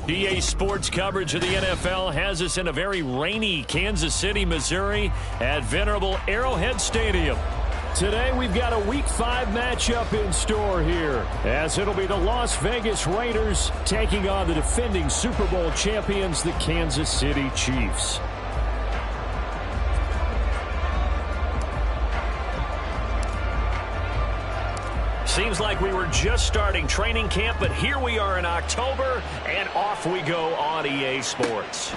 EA Sports coverage of the NFL has us in a very rainy Kansas City, Missouri at venerable Arrowhead Stadium. Today we've got a Week 5 matchup in store here, as it'll be the Las Vegas Raiders taking on the defending Super Bowl champions, the Kansas City Chiefs. Seems like we were just starting training camp, but here we are in October, and off we go on EA Sports.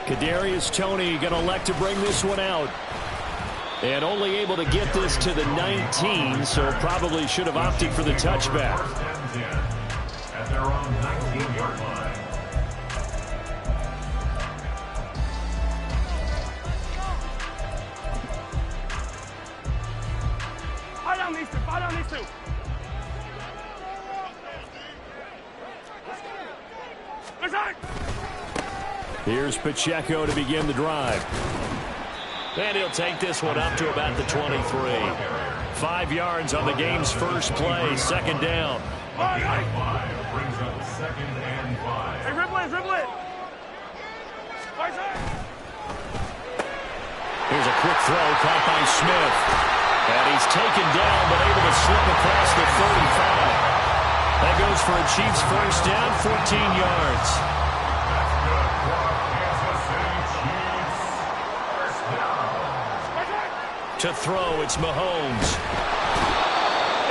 Kadarius Toney going to elect to bring this one out. And only able to get this to the 19, so probably should have opted for the touchback. At their own 19-yard line. Fall down these two. Here's Pacheco to begin the drive. And he'll take this one up to about the 23. 5 yards on the game's first play, second down. Brings up second and 5. Hey, dribble it. Here's a quick throw caught by Smith. And he's taken down, but able to slip across the 35. That goes for a Chiefs first down, 14 yards. To throw, it's Mahomes.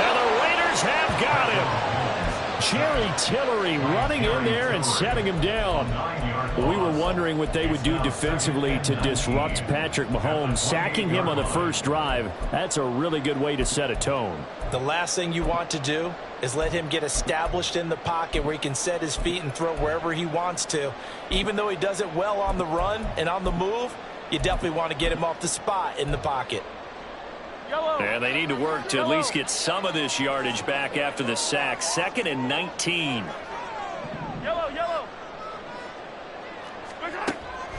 And the Raiders have got him. Jerry Tillery running in there and setting him down. We were wondering what they would do defensively to disrupt Patrick Mahomes. Sacking him on the first drive, that's a really good way to set a tone. The last thing you want to do is let him get established in the pocket where he can set his feet and throw wherever he wants to. Even though he does it well on the run and on the move, you definitely want to get him off the spot in the pocket. And they need to work to at least get some of this yardage back after the sack. 2nd and 19. Yellow.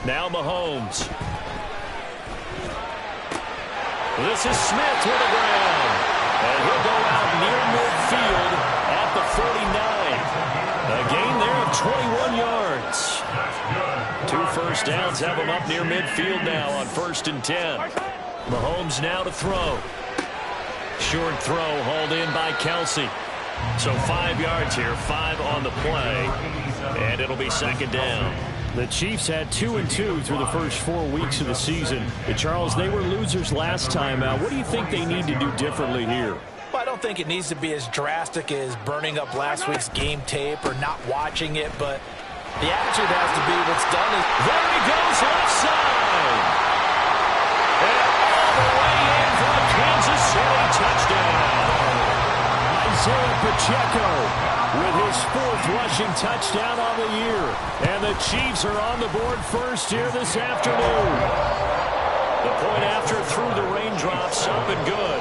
Now Mahomes. This is Smith to the ground. And he'll go out near midfield at the 49. A gain there of 21 yards. 2 first downs have him up near midfield now on 1st and 10. Mahomes now to throw. Short throw hauled in by Kelsey. So 5 yards here, 5 on the play. And it'll be second down. The Chiefs had 2-2 through the first 4 weeks of the season. Charles, they were losers last time out. What do you think they need to do differently here? Well, I don't think it needs to be as drastic as burning up last week's game tape or not watching it, but the attitude has to be what's done. There he goes, left side. And all the way in for a Kansas City touchdown. Isaiah Pacheco with his 4th rushing touchdown on the year. And the Chiefs are on the board first here this afternoon. The point after through the raindrops up and good.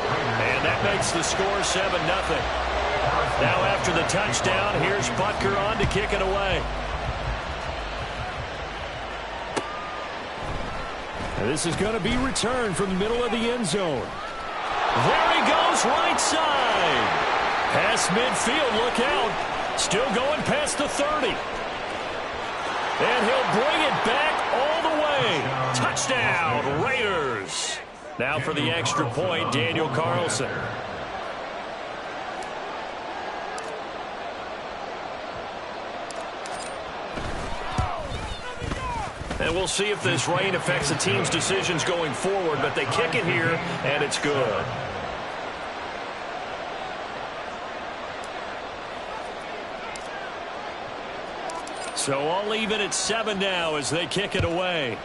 And that makes the score 7-0. Now after the touchdown, here's Butker on to kick it away. And this is going to be returned from the middle of the end zone. There he goes, right side. Past midfield, look out. Still going past the 30. And he'll bring it back all the way. Touchdown, Raiders. Now for the extra point, Daniel Carlson. And we'll see if this rain affects the team's decisions going forward, but they kick it here, and it's good. So all even at 7 now as they kick it away.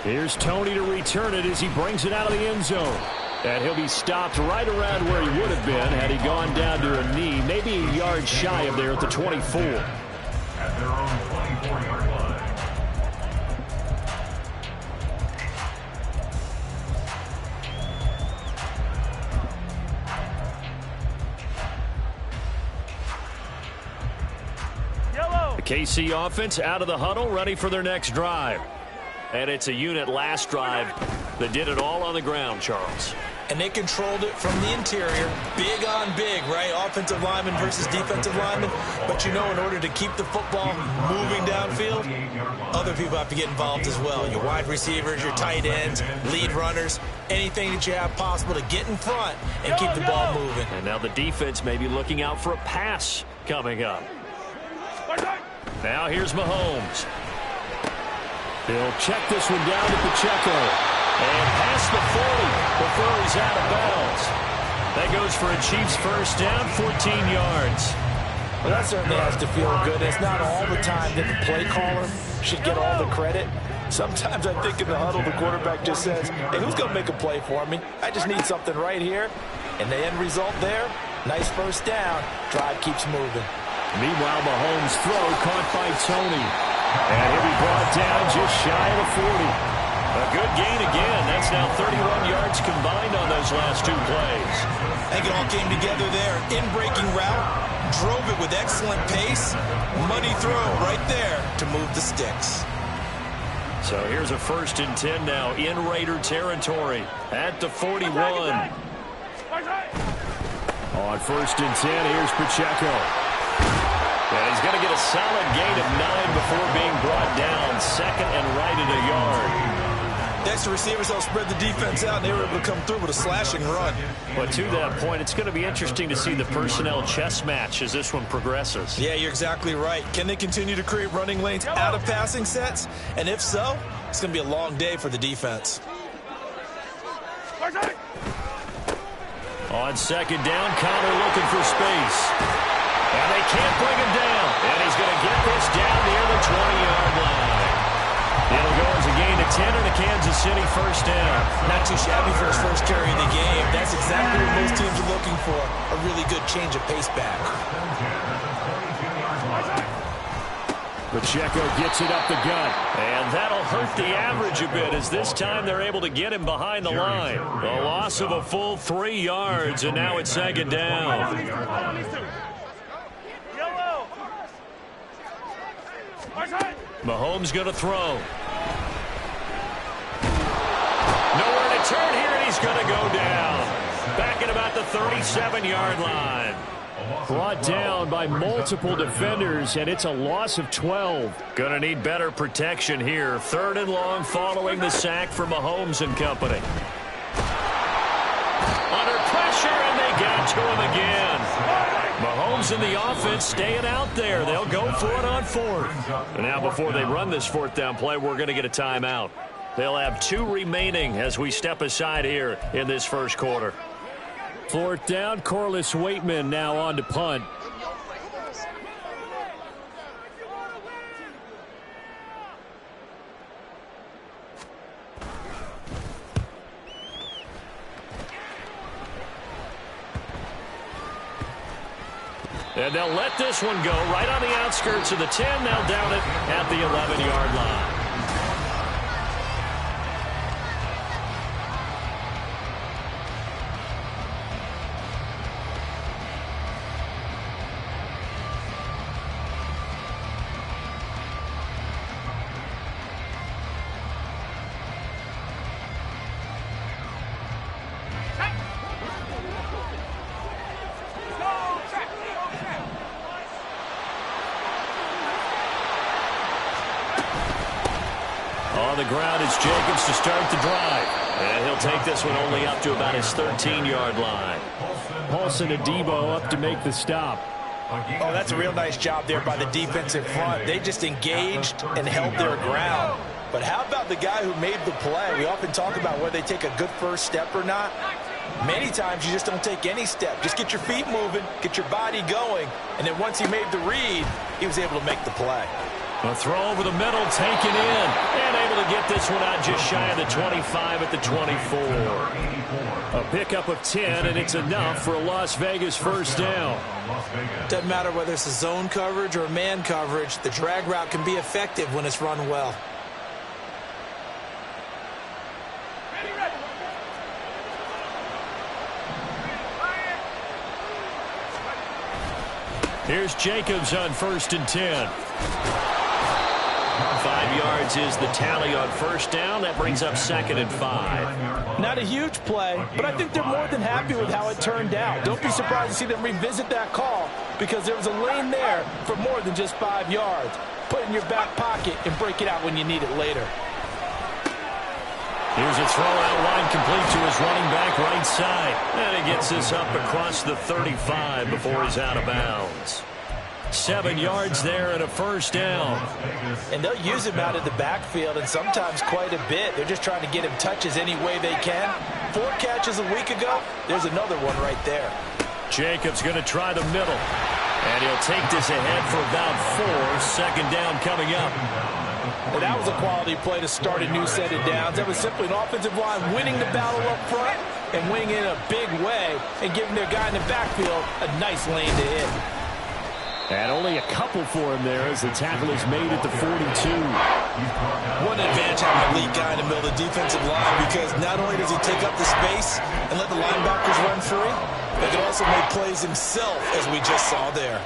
Here's Toney to return it as he brings it out of the end zone. And he'll be stopped right around where he would have been had he gone down to a knee, maybe a yard shy of there at the 24. At their own 24-yard line. The KC offense out of the huddle, ready for their next drive. And it's a unit last drive that did it all on the ground, Charles. And they controlled it from the interior, big on big, right? Offensive lineman versus defensive lineman. But you know, in order to keep the football moving downfield, other people have to get involved as well. Your wide receivers, your tight ends, lead runners, anything that you have possible to get in front and keep the ball moving. And now the defense may be looking out for a pass coming up. Now here's Mahomes. He'll check this one down to Pacheco. And past the 40 before he's out of bounds. That goes for a Chiefs first down, 14 yards. Well, that certainly has to feel good. It's not all the time that the play caller should get all the credit. Sometimes I think in the huddle, the quarterback just says, hey, who's going to make a play for me? I just need something right here. And the end result there, nice first down. Drive keeps moving. Meanwhile, Mahomes' throw caught by Tony. And he'll be brought down just shy of the 40. A good gain again. That's now 31 yards combined on those last two plays. I think it all came together there. In-breaking route, drove it with excellent pace. Money throw right there to move the sticks. So here's a 1st and 10 now in Raider territory at the 41. On 1st and 10, here's Pacheco. And he's going to get a solid gain of 9 before being brought down. 2nd and right at a yard. Next, the receivers helped spread the defense out, and they were able to come through with a slashing run. But to that point, it's going to be interesting to see the personnel chess match as this one progresses. Yeah, you're exactly right. Can they continue to create running lanes out of passing sets? And if so, it's going to be a long day for the defense. On 2nd down, Connor looking for space. And they can't bring him down. And he's going to get this down near the 20-yard line. It'll go as a gain of 10 and a Kansas City first down. Not too shabby for his first carry of the game. That's exactly what most teams are looking for. A really good change of pace back. Pacheco gets it up the gut. And that'll hurt the average a bit as this time they're able to get him behind the line. A loss of a full 3 yards, and now it's 2nd down. Mahomes going to throw. Nowhere to turn here, and he's going to go down. Back at about the 37-yard line. Brought down by multiple defenders, and it's a loss of 12. Going to need better protection here. 3rd and long following the sack for Mahomes and company. Under pressure, and they got to him again. Mahomes and the offense staying out there. They'll go for it on 4th. And now before they run this 4th down play, we're going to get a timeout. They'll have 2 remaining as we step aside here in this first quarter. 4th down, Corliss Waitman now on to punt. And they'll let this one go right on the outskirts of the 10. They'll down it at the 11-yard line. On the ground, it's Jacobs to start the drive. And he'll take this one only up to about his 13-yard line. Paulson Adebo up to make the stop. Oh, that's a real nice job there by the defensive front. They just engaged and held their ground. But how about the guy who made the play? We often talk about whether they take a good first step or not. Many times you just don't take any step. Just get your feet moving, get your body going, and then once he made the read, he was able to make the play. A throw over the middle, taken in, and able to get this one out just shy of the 25 at the 24. A pickup of 10, and it's enough for a Las Vegas first down. Doesn't matter whether it's a zone coverage or man coverage, the drag route can be effective when it's run well. Here's Jacobs on 1st and 10. 5 yards is the tally on first down. That brings up 2nd and 5. Not a huge play, but I think they're more than happy with how it turned out. Don't be surprised to see them revisit that call because there was a lane there for more than just 5 yards. Put it in your back pocket and break it out when you need it later. Here's a throw out line complete to his running back right side. And he gets this up across the 35 before he's out of bounds. 7 yards there and a first down. And they'll use him out of the backfield and sometimes quite a bit. They're just trying to get him touches any way they can. 4 catches a week ago. There's another one right there. Jacobs going to try the middle. And he'll take this ahead for about 4. 2nd down coming up. Well, that was a quality play to start a new set of downs. That was simply an offensive line winning the battle up front and winning in a big way and giving their guy in the backfield a nice lane to hit. And only a couple for him there as the tackle is made at the 42. One advantage having a elite guy in the middle of the defensive line because not only does he take up the space and let the linebackers run free, but he can also make plays himself, as we just saw there.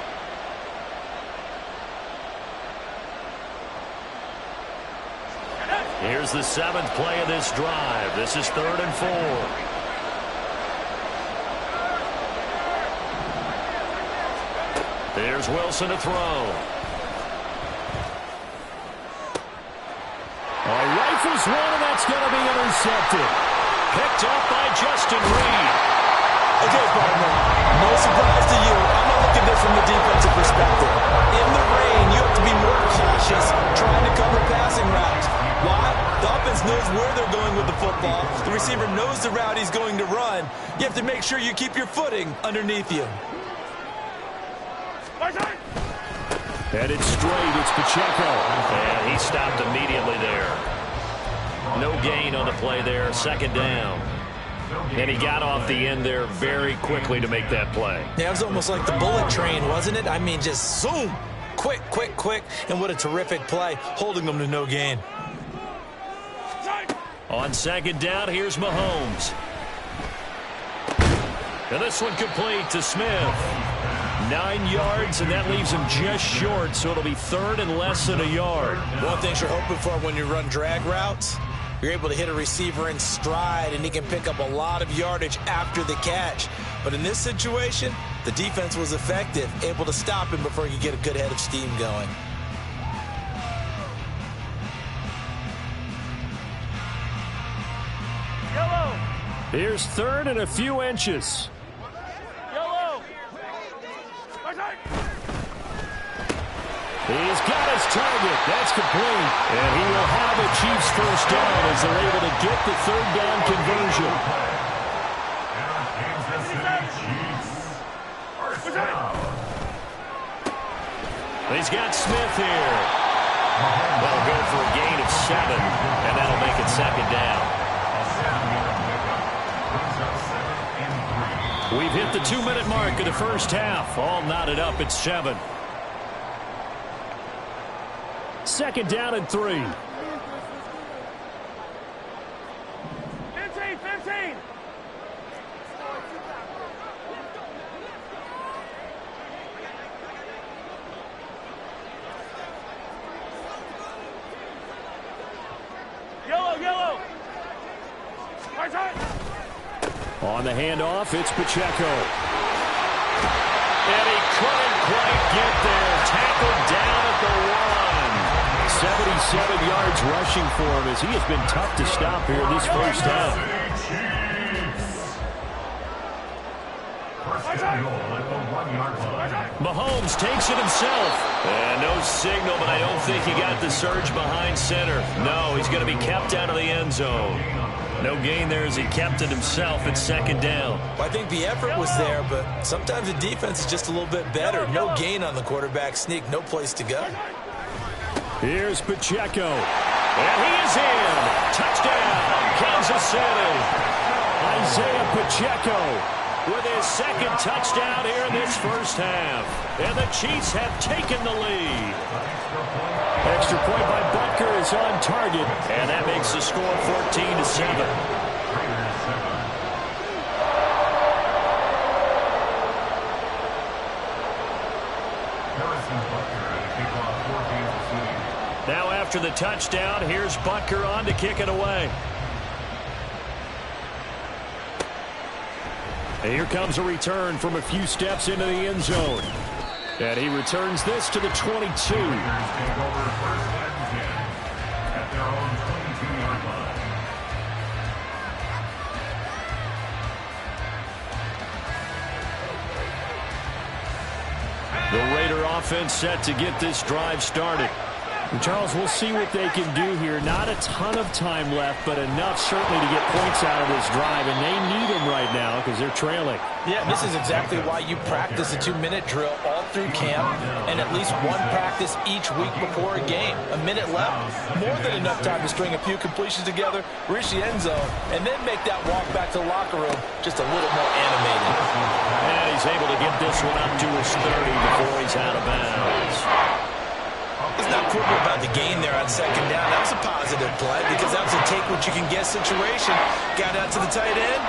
Here's the 7th play of this drive. This is 3rd and 4. There's Wilson to throw. Rifles one, and that's going to be intercepted. Picked up by Justin Reed. Okay, partner, no surprise to you. I'm going to look at this from the defensive perspective. In the rain, you have to be more cautious trying to cover passing routes. Why? The offense knows where they're going with the football. The receiver knows the route he's going to run. You have to make sure you keep your footing underneath you. Headed straight, it's Pacheco. And he stopped immediately there. No gain on the play there, 2nd down. And he got off the end there very quickly to make that play. Yeah, it was almost like the bullet train, wasn't it? I mean, just zoom. Quick, quick, quick. And what a terrific play, holding them to no gain. On 2nd down, here's Mahomes. And this one complete to Smith. 9 yards, and that leaves him just short, so it'll be 3rd and less than a yard. One thing you're hoping for when you run drag routes, you're able to hit a receiver in stride, and he can pick up a lot of yardage after the catch. But in this situation, the defense was effective, able to stop him before he could get a good head of steam going. Yellow. Here's 3rd and a few inches. Yellow. He's got his target. That's complete. And he will have a Chiefs first down as they're able to get the 3rd down conversion. He's got Smith here. That'll go for a gain of 7, and that'll make it 2nd down. We've hit the 2-minute mark of the first half. All knotted up at 7. 2nd down and 3. 15, 15. Yellow, yellow. Right side. On the handoff, it's Pacheco. And he couldn't quite get there. Tackled down at the 1. 77 yards rushing for him as he has been tough to stop here this first half. Mahomes takes it himself. And no signal, but I don't think he got the surge behind center. No, he's going to be kept out of the end zone. No gain there as he kept it himself at 2nd down. Well, I think the effort was there, but sometimes the defense is just a little bit better. No gain on the quarterback sneak, no place to go. Here's Pacheco. And he is in. Touchdown, Kansas City. Isaiah Pacheco with his 2nd touchdown here in this first half. And the Chiefs have taken the lead. Extra point by Butker is on target. And that makes the score 14-7. Now after the touchdown, here's Butker on to kick it away. And here comes a return from a few steps into the end zone. And he returns this to the 22. The Raider offense set to get this drive started. And Charles, we'll see what they can do here. Not a ton of time left, but enough certainly to get points out of this drive, and they need them right now because they're trailing. Yeah, this is exactly why you practice a 2-minute drill all through camp and at least one practice each week before a game. A minute left, more than enough time to string a few completions together, reach the end zone, and then make that walk back to the locker room just a little more animated. And he's able to get this one up to his 30 before he's out of bounds. Let's not quibble about the gain there on second down. That was a positive play because that was a take-what-you-can-get situation. Got out to the tight end.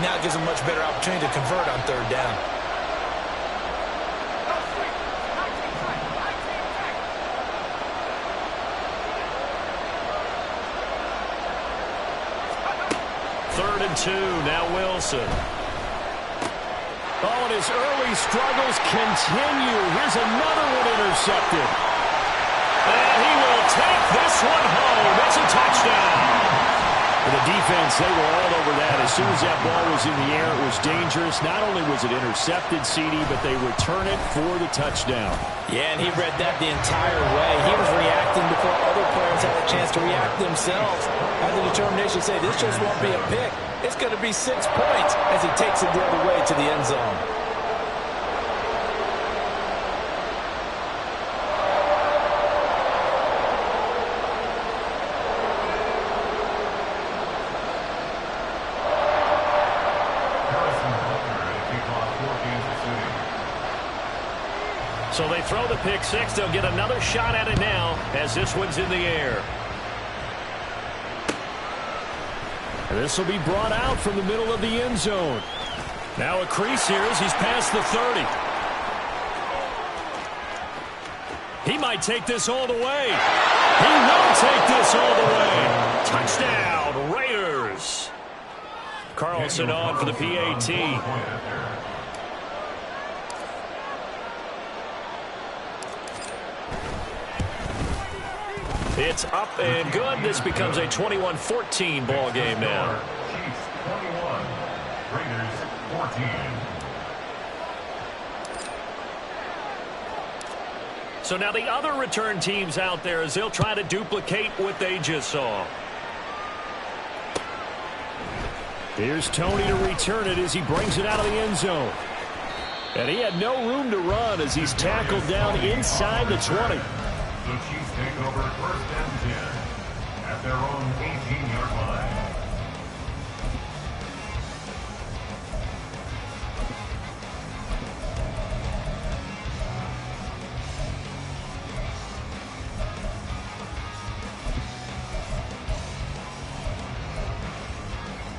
Now it gives him a much better opportunity to convert on third down. Third and 2, now Wilson. Oh, and his early struggles continue. Here's another one intercepted. And he will take this one home. It's a touchdown. For the defense, they were all over that. As soon as that ball was in the air, it was dangerous. Not only was it intercepted, CD, but they return it for the touchdown. Yeah, and he read that the entire way. He was reacting before other players had a chance to react themselves. Had the determination to say, this just won't be a pick. It's going to be 6 points as he takes it the other way to the end zone. So they throw the pick six. They'll get another shot at it now as this one's in the air. And this will be brought out from the middle of the end zone. Now a crease here as he's past the 30. He might take this all the way. He will take this all the way. Touchdown, Raiders. Carlson on for the PAT. It's up and good. This becomes a 21-14 ball game now. Chiefs 21, Raiders 14. So now the other return teams out there as they'll try to duplicate what they just saw. Here's Tony to return it as he brings it out of the end zone. And he had no room to run as he's tackled down inside the 20. The Chiefs take over first and 10 at their own 18-yard line.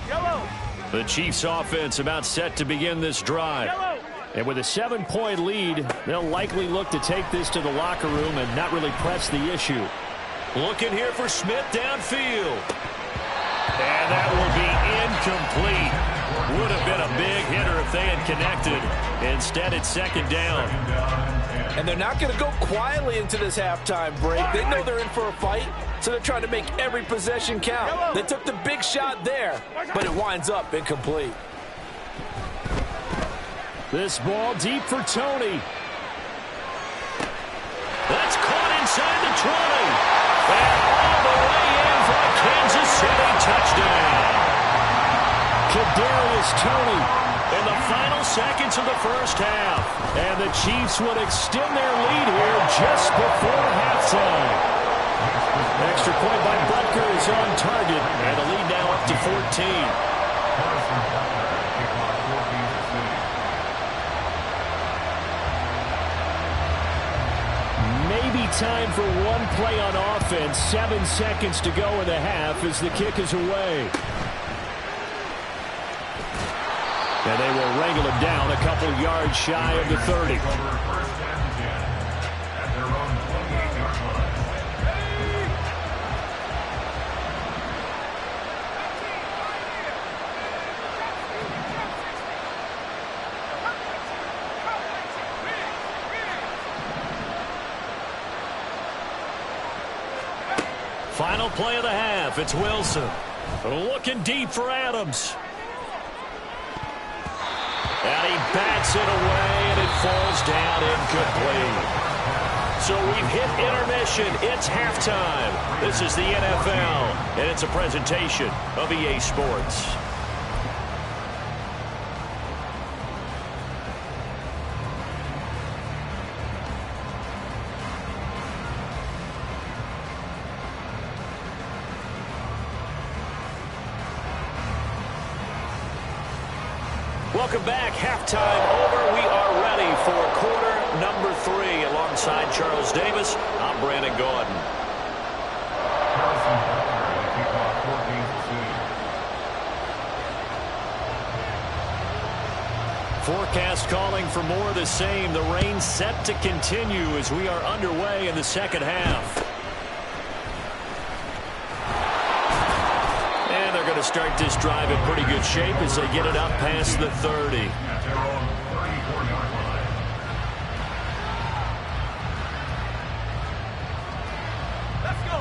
Yellow. The Chiefs offense about set to begin this drive. Yellow. And with a 7-point lead, they'll likely look to take this to the locker room and not really press the issue. Looking here for Smith downfield. And that will be incomplete. Would have been a big hitter if they had connected. Instead, it's second down. And they're not going to go quietly into this halftime break. They know they're in for a fight, so they're trying to make every possession count. They took the big shot there, but it winds up incomplete. This ball deep for Tony. That's caught inside the 20. And all the way in for a Kansas City touchdown. Kadarius Toney in the final seconds of the first half. And the Chiefs would extend their lead here just before halftime. Extra point by Butker is on target. And the lead now up to 14. Maybe time for one play on offense. 7 seconds to go in the half as the kick is away. And they will wrangle him down a couple yards shy of the 30. Final play of the half. It's Wilson. Looking deep for Adams. And he bats it away, and it falls down incomplete. So we've hit intermission. It's halftime. This is the NFL, and it's a presentation of EA Sports. Welcome back. Halftime over. We are ready for quarter number 3. Alongside Charles Davis, I'm Brandon Gaudin. Forecast calling for more of the same. The rain set to continue as we are underway in the second half. And they're going to start this drive in pretty good shape as they get it up past the 30.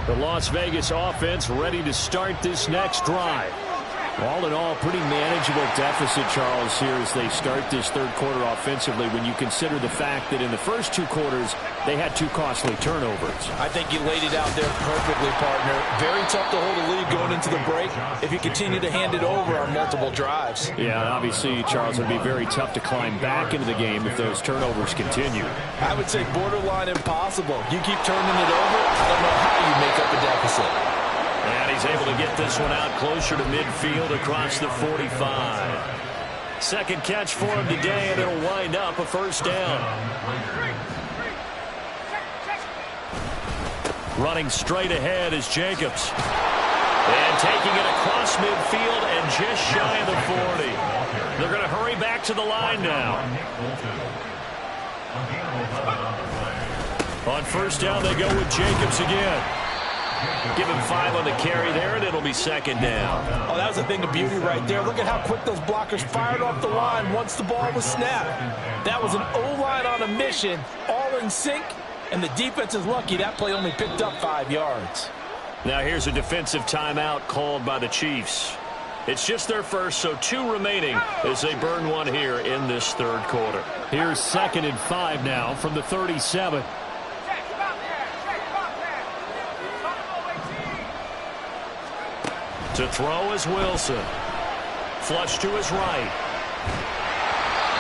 The Las Vegas offense ready to start this next drive. All in all, pretty manageable deficit, Charles, here as they start this third quarter offensively when you consider the fact that in the first 2 quarters, they had 2 costly turnovers. I think you laid it out there perfectly, partner. Very tough to hold a lead going into the break if you continue to hand it over on multiple drives. Yeah, obviously, Charles, it would be very tough to climb back into the game if those turnovers continue. I would say borderline impossible. You keep turning it over, I don't know how you make up a deficit. And he's able to get this one out closer to midfield across the 45. Second catch for him today, and it'll wind up a first down. Running straight ahead is Jacobs. And taking it across midfield and just shy of the 40. They're going to hurry back to the line now. On first down, they go with Jacobs again. Give him 5 on the carry there, and it'll be second down. Oh, that was a thing of beauty right there. Look at how quick those blockers fired off the line once the ball was snapped. That was an O-line on a mission, all in sync, and the defense is lucky that play only picked up 5 yards. Now here's a defensive timeout called by the Chiefs. It's just their first, so 2 remaining as they burn one here in this third quarter. Here's 2nd and 5 now from the 37. To throw is Wilson. Flush to his right.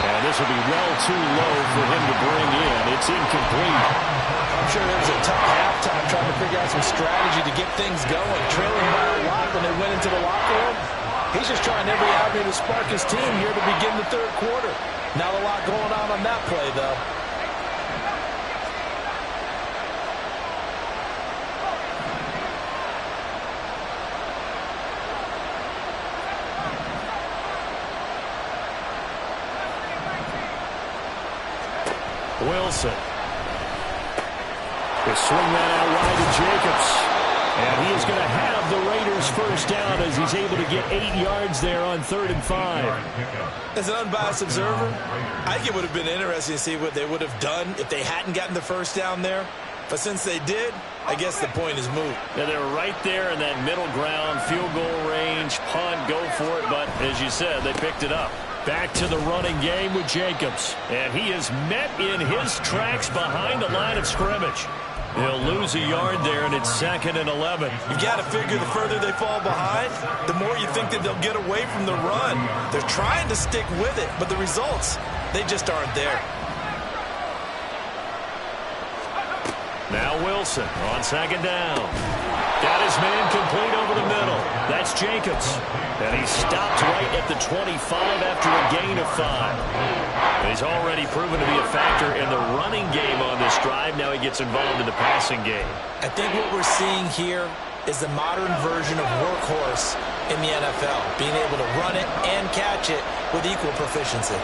And this will be well too low for him to bring in. It's incomplete. I'm sure there was a tough halftime trying to figure out some strategy to get things going. Trailing by a lot when they went into the locker room. He's just trying every avenue to spark his team here to begin the third quarter. Not a lot going on that play, though. Wilson. They swing that out wide to Jacobs. And he is going to have the Raiders first down as he's able to get 8 yards there on 3rd and 5. As an unbiased observer, I think it would have been interesting to see what they would have done if they hadn't gotten the first down there. But since they did, I guess the point is moot. Yeah, they were right there in that middle ground, field goal range, punt, go for it. But as you said, they picked it up. Back to the running game with Jacobs. And he is met in his tracks behind the line of scrimmage. He'll lose a yard there, and it's 2nd and 11. You've got to figure the further they fall behind, the more you think that they'll get away from the run. They're trying to stick with it, but the results, they just aren't there. Now Wilson on 2nd down. Got his man complete over the middle. That's Jacobs. And he's stopped right at the 25 after a gain of 5. And he's already proven to be a factor in the running game on this drive. Now he gets involved in the passing game. I think what we're seeing here is the modern version of workhorse in the NFL, being able to run it and catch it with equal proficiency.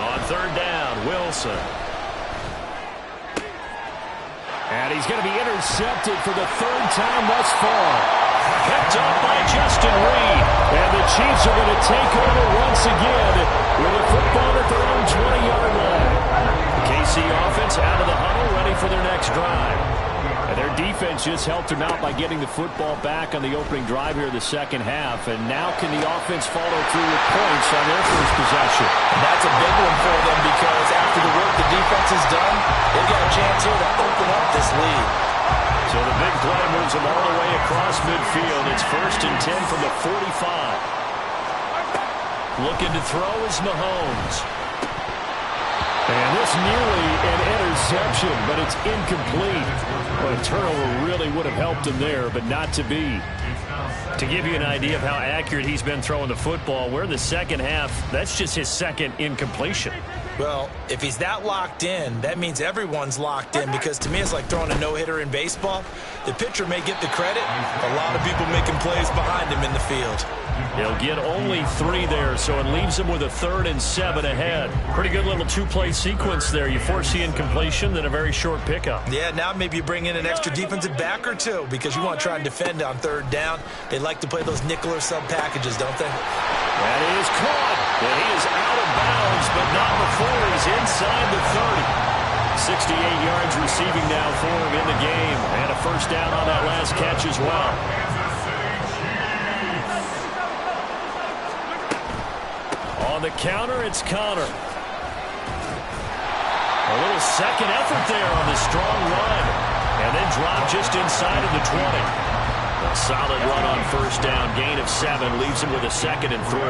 On 3rd down, Wilson. And he's going to be intercepted for the 3rd time thus far. Picked up by Justin Reed. And the Chiefs are going to take over once again with a football at their own 20-yard line. The KC offense out of the huddle, ready for their next drive. And their defense just helped them out by getting the football back on the opening drive here in the second half. And now can the offense follow through with points on their first possession? That's a big one for them because after the work the defense has done, they've got a chance here to open up this lead. So the big play moves them all the way across midfield. It's 1st and 10 from the 45. Looking to throw is Mahomes. And this nearly an interception, but it's incomplete. Well, a turnover really would have helped him there, but not to be. To give you an idea of how accurate he's been throwing the football, we're in the second half. That's just his second incompletion. Well, if he's that locked in, that means everyone's locked in because to me it's like throwing a no-hitter in baseball. The pitcher may get the credit. A lot of people making plays behind him in the field. He'll get only 3 there, so it leaves him with a 3rd and 7 ahead. Pretty good little 2-play sequence there. You force the incompletion, then a very short pickup. Yeah, now maybe you bring in an extra defensive back or two because you want to try and defend on 3rd down. They like to play those nickel or sub packages, don't they? That is caught. And he is out of bounds, but not before he's inside the 30. 68 yards receiving now for him in the game. And a first down on that last catch as well. On the counter, it's Connor. A little second effort there on the strong run. And then dropped just inside of the 20. A solid run on first down. Gain of 7 leaves him with a 2nd and 3.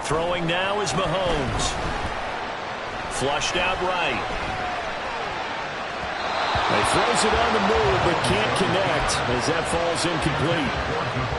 Throwing now is Mahomes. Flushed out right. He throws it on the move, but can't connect as that falls incomplete.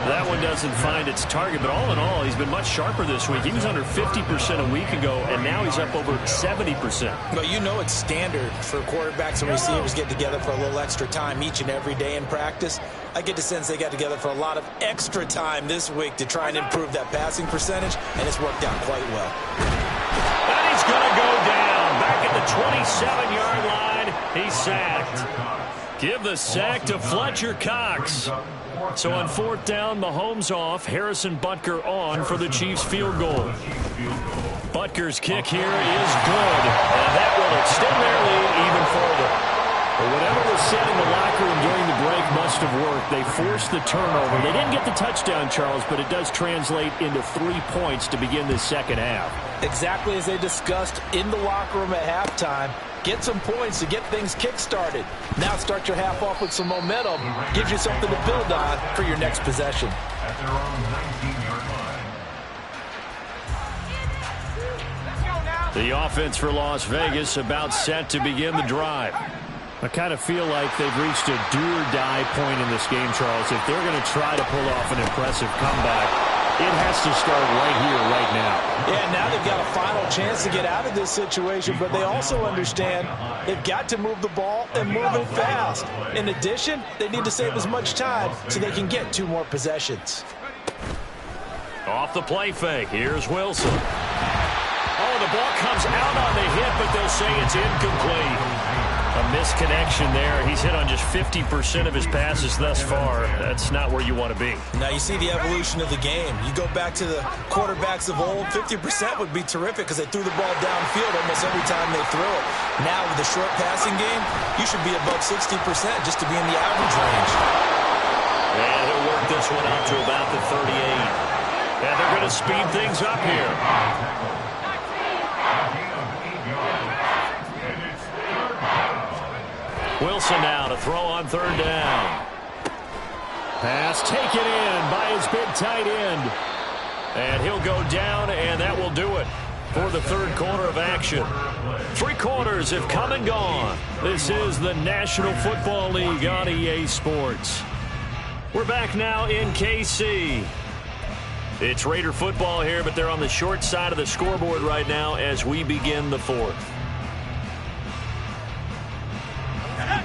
That one doesn't find its target, but all in all, he's been much sharper this week. He was under 50% a week ago, and now he's up over 70%. But you know it's standard for quarterbacks and receivers get together for a little extra time each and every day in practice. I get the sense they got together for a lot of extra time this week to try and improve that passing percentage, and it's worked out quite well. And he's going to go down. Back at the 27-yard line, he's sacked. Give the sack to Fletcher Cox. So on 4th down, Mahomes off, Harrison Butker on for the Chiefs field goal. Butker's kick here is good, and that will extend their lead even further. But whatever was said in the locker room during the break must have worked. They forced the turnover. They didn't get the touchdown, Charles, but it does translate into 3 points to begin this second half. Exactly as they discussed in the locker room at halftime. Get some points to get things kick-started. Now start your half off with some momentum. Gives you something to build on for your next possession. At their own 19-yard line. The offense for Las Vegas about set to begin the drive. I kind of feel like they've reached a do-or-die point in this game, Charles. If they're going to try to pull off an impressive comeback, it has to start right here, right now. Yeah, now they've got a final chance to get out of this situation, but they also understand they've got to move the ball and move it fast. In addition, they need to save as much time so they can get 2 more possessions. Off the play fake, here's Wilson. Oh, the ball comes out on the hit, but they'll say it's incomplete. A misconnection there. He's hit on just 50% of his passes thus far. That's not where you want to be. Now you see the evolution of the game. You go back to the quarterbacks of old, 50% would be terrific because they threw the ball downfield almost every time they threw it. Now with the short passing game, you should be above 60% just to be in the average range. And he'll work this one out to about the 38. And they're going to speed things up here. Wilson now to throw on 3rd down. Pass taken in by his big tight end. And he'll go down, and that will do it for the 3rd quarter of action. 3 quarters have come and gone. This is the National Football League on EA Sports. We're back now in KC. It's Raider football here, but they're on the short side of the scoreboard right now as we begin the 4th.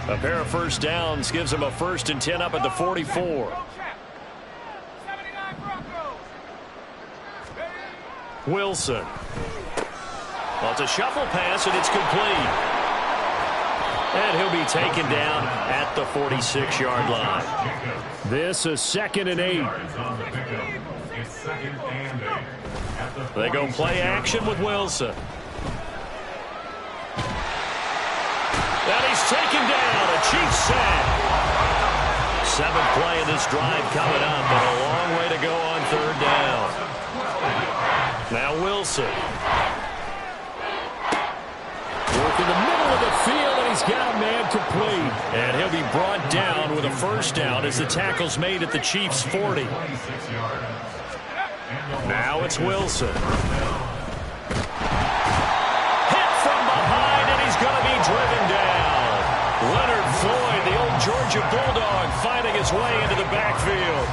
A pair of first downs gives them a 1st and 10 up at the 44. Wilson. Well, it's a shuffle pass, and it's complete. And he'll be taken down at the 46-yard line. This is 2nd and 8. They go play action with Wilson. And he's taken down. A Chiefs sack. 7th play of this drive coming up, and a long way to go on 3rd down. Now Wilson. Work in the middle of the field, and he's got a man complete. And he'll be brought down with a 1st down as the tackle's made at the Chiefs' 40. Now it's Wilson. Hit from behind, and he's going to be driven down. Leonard Floyd, the old Georgia Bulldog, finding his way into the backfield.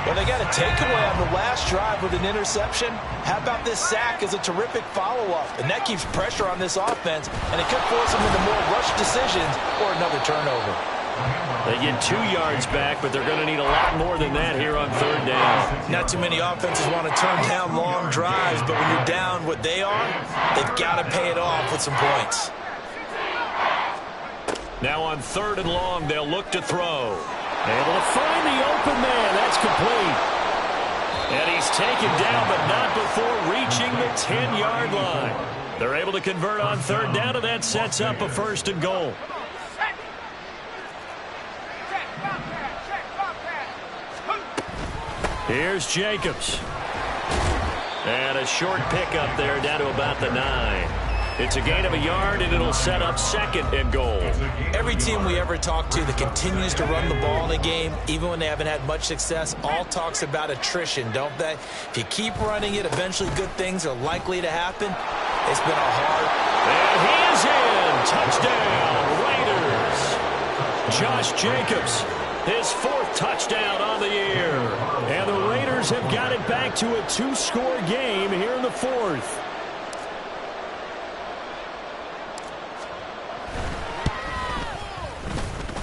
Well, they got a takeaway on the last drive with an interception. How about this sack as a terrific follow-up? And that keeps pressure on this offense, and it could force them into more rush decisions or another turnover. They get 2 yards back, but they're going to need a lot more than that here on 3rd down. Not too many offenses want to turn down long drives, but when you're down what they are, they've got to pay it off with some points. Now on 3rd and long, they'll look to throw. Able to find the open man. That's complete. And he's taken down, but not before reaching the 10-yard line. They're able to convert on 3rd down, and that sets up a 1st and goal. Here's Jacobs. And a short pickup there down to about the 9. It's a gain of a yard, and it'll set up 2nd and goal. Every team we ever talk to that continues to run the ball in a game, even when they haven't had much success, all talks about attrition, don't they? If you keep running it, eventually good things are likely to happen. It's been a hard... And he is in. Touchdown, Raiders. Josh Jacobs, his 4th touchdown on the year. And the Raiders have got it back to a 2-score game here in the 4th.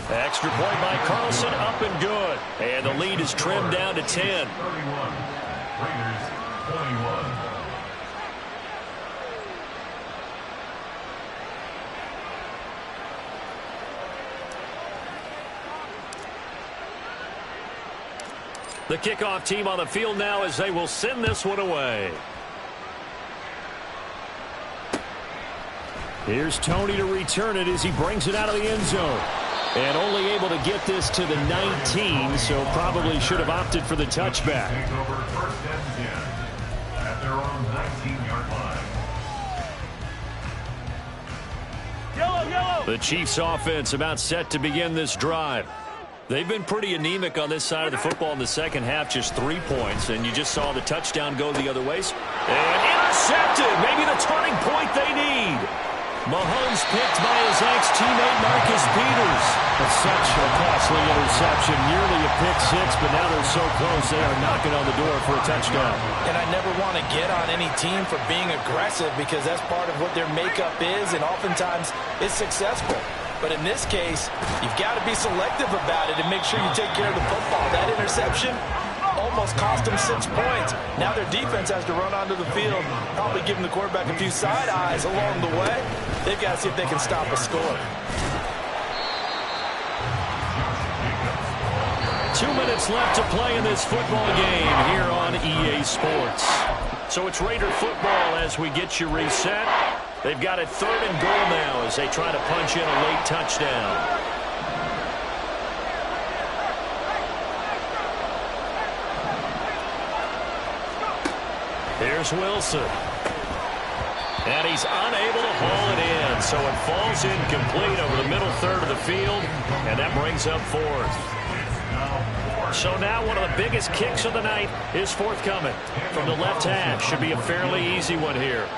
Extra point by Carlson, up and good. And the lead is trimmed down to 10. 31. Raiders 21. The kickoff team on the field now as they will send this one away. Here's Tony to return it as he brings it out of the end zone. And only able to get this to the 19, so probably should have opted for the touchback. Take over 1st and 10 at their own 19-yard line. Yellow, yellow. The Chiefs offense about set to begin this drive. They've been pretty anemic on this side of the football in the 2nd half, just 3 points, and you just saw the touchdown go the other way. And intercepted, maybe the turning point they need. Mahomes picked by his ex-teammate Marcus Peters. It's such a costly interception, nearly a pick-6, but now they're so close they are knocking on the door for a touchdown. And I never want to get on any team for being aggressive because that's part of what their makeup is, and oftentimes it's successful. But in this case, you've got to be selective about it and make sure you take care of the football. That interception almost cost them 6 points. Now their defense has to run onto the field, probably giving the quarterback a few side eyes along the way. They've got to see if they can stop a score. 2 minutes left to play in this football game here on EA Sports. So it's Raider football as we get you reset. They've got it 3rd and goal now as they try to punch in a late touchdown. Here's Wilson. And he's unable to haul it in, so it falls incomplete over the middle 3rd of the field, and that brings up 4th. So now one of the biggest kicks of the night is forthcoming from the left hash. Should be a fairly easy one here.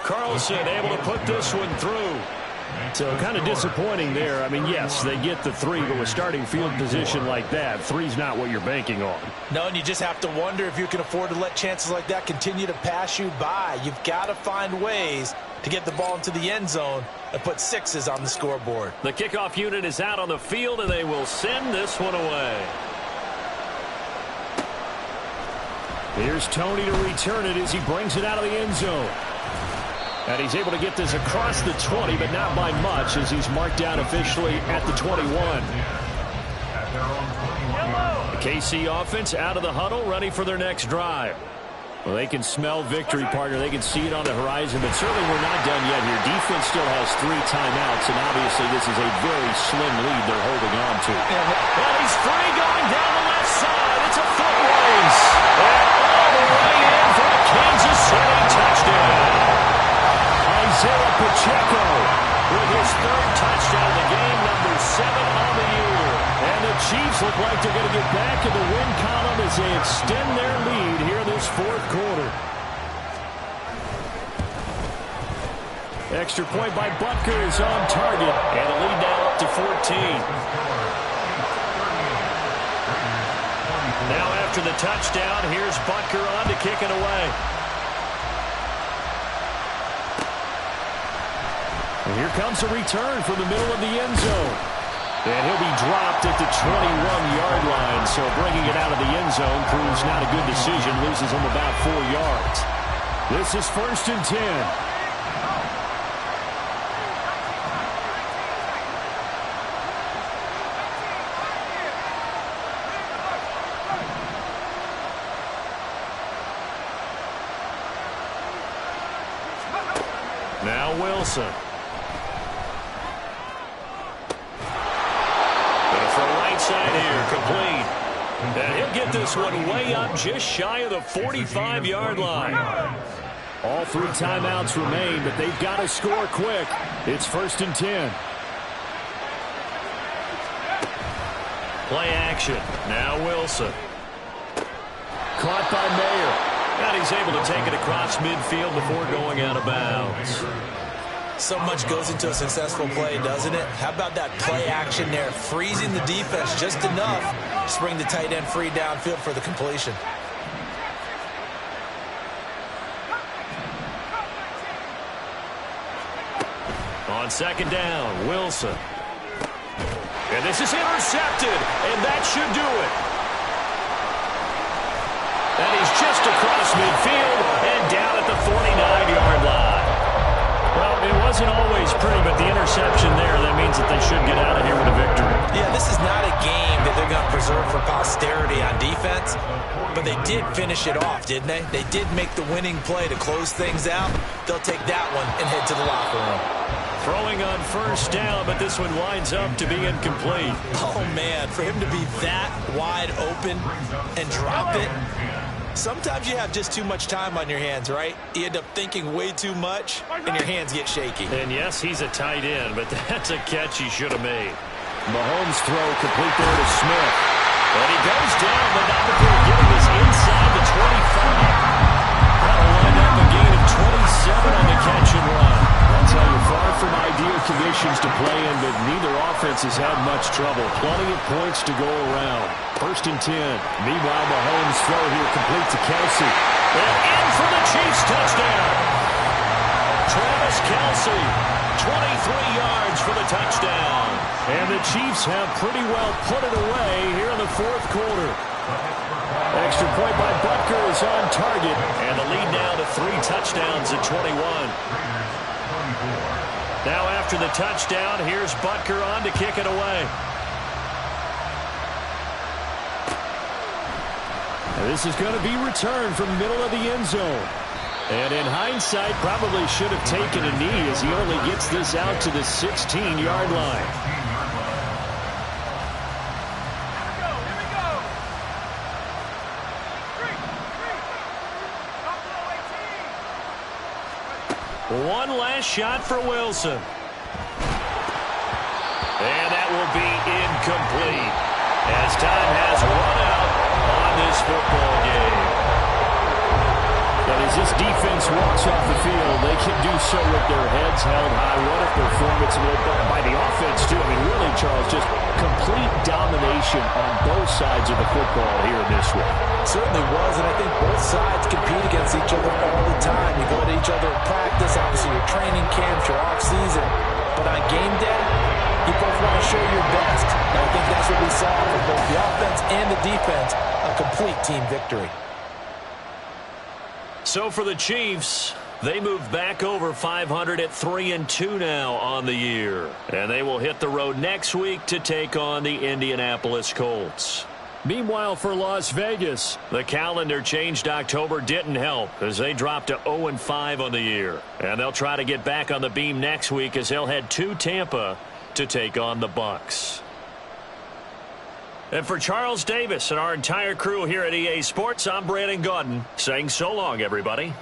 Carlson able to put this one through. So kind of disappointing there. I mean, yes, they get the 3, but with starting field position like that, 3's not what you're banking on. No, and you just have to wonder if you can afford to let chances like that continue to pass you by. You've got to find ways to get the ball into the end zone and put 6s on the scoreboard. The kickoff unit is out on the field, and they will send this one away. Here's Tony to return it as he brings it out of the end zone. And he's able to get this across the 20, but not by much, as he's marked down officially at the 21. The KC offense out of the huddle, ready for their next drive. Well, they can smell victory, partner. They can see it on the horizon, but certainly we're not done yet here. Defense still has 3 timeouts, and obviously this is a very slim lead they're holding on to. And he's free going down the left side. It's a foot race. And all the way in for a Kansas City touchdown. Isaiah Pacheco with his 3rd touchdown of the game, number 7 on the year. And the Chiefs look like they're going to get back in the win column as they extend their lead here in this 4th quarter. Extra point by Butker is on target, and the lead now up to 14. Now after the touchdown, here's Butker on to kick it away. And here comes a return from the middle of the end zone. And he'll be dropped at the 21-yard line. So bringing it out of the end zone proves not a good decision. Loses him about 4 yards. This is 1st and 10. Now Wilson. Side here, complete. And he'll get this one way up just shy of the 45-yard line. All 3 timeouts remain, but they've got to score quick. It's 1st and 10. Play action. Now Wilson. Caught by Mayer. And he's able to take it across midfield before going out of bounds. So much goes into a successful play, doesn't it? How about that play action there? Freezing the defense just enough to bring the tight end free downfield for the completion. On 2nd down, Wilson. And this is intercepted, and that should do it. And he's just across midfield and down at the 49-yard line. Well, it wasn't always pretty, but the interception there, that means that they should get out of here with a victory. Yeah, this is not a game that they're going to preserve for posterity on defense, but they did finish it off, didn't they? They did make the winning play to close things out. They'll take that one and head to the locker room. Throwing on 1st down, but this one winds up to be incomplete. Oh, man, for him to be that wide open and drop it. Sometimes you have just too much time on your hands, right? You end up thinking way too much, and your hands get shaky. And yes, he's a tight end, but that's a catch he should have made. Mahomes' throw complete there to Smith. And he goes down, but not before getting this inside the 25. That'll wind up a gain of 27 on the catch and run. I'll tell you, far from ideal conditions to play in, but neither offense has had much trouble. Plenty of points to go around. 1st and 10. Meanwhile, Mahomes' throw here complete to Kelsey. And in for the Chiefs touchdown. Travis Kelsey, 23 yards for the touchdown. And the Chiefs have pretty well put it away here in the 4th quarter. Extra point by Butker is on target. And the lead now to 3 touchdowns at 21. Now after the touchdown, here's Butker on to kick it away. This is going to be returned from the middle of the end zone. And in hindsight, probably should have taken a knee as he only gets this out to the 16-yard line. Here we go. One last shot for Wilson. And that will be incomplete as time has run out on this football game. But as this defense walks off the field, they can do so with their heads held high. What a performance by the offense, too. I mean, really, Charles, just complete domination on both sides of the football here in this one. Certainly was, and I think both sides compete against each other all the time. You go to each other in practice, obviously your training camps, your off-season. But on game day, you both want to show your best. And I think that's what we saw from both the offense and the defense, a complete team victory. So for the Chiefs, They move back over 500 at 3-2 now on the year. And they will hit the road next week to take on the Indianapolis Colts. Meanwhile, for Las Vegas, the calendar changed. October didn't help as they dropped to 0-5 on the year. And they'll try to get back on the beam next week as they'll head to Tampa to take on the Bucs. And for Charles Davis and our entire crew here at EA Sports, I'm Brandon Gaudin saying so long, everybody.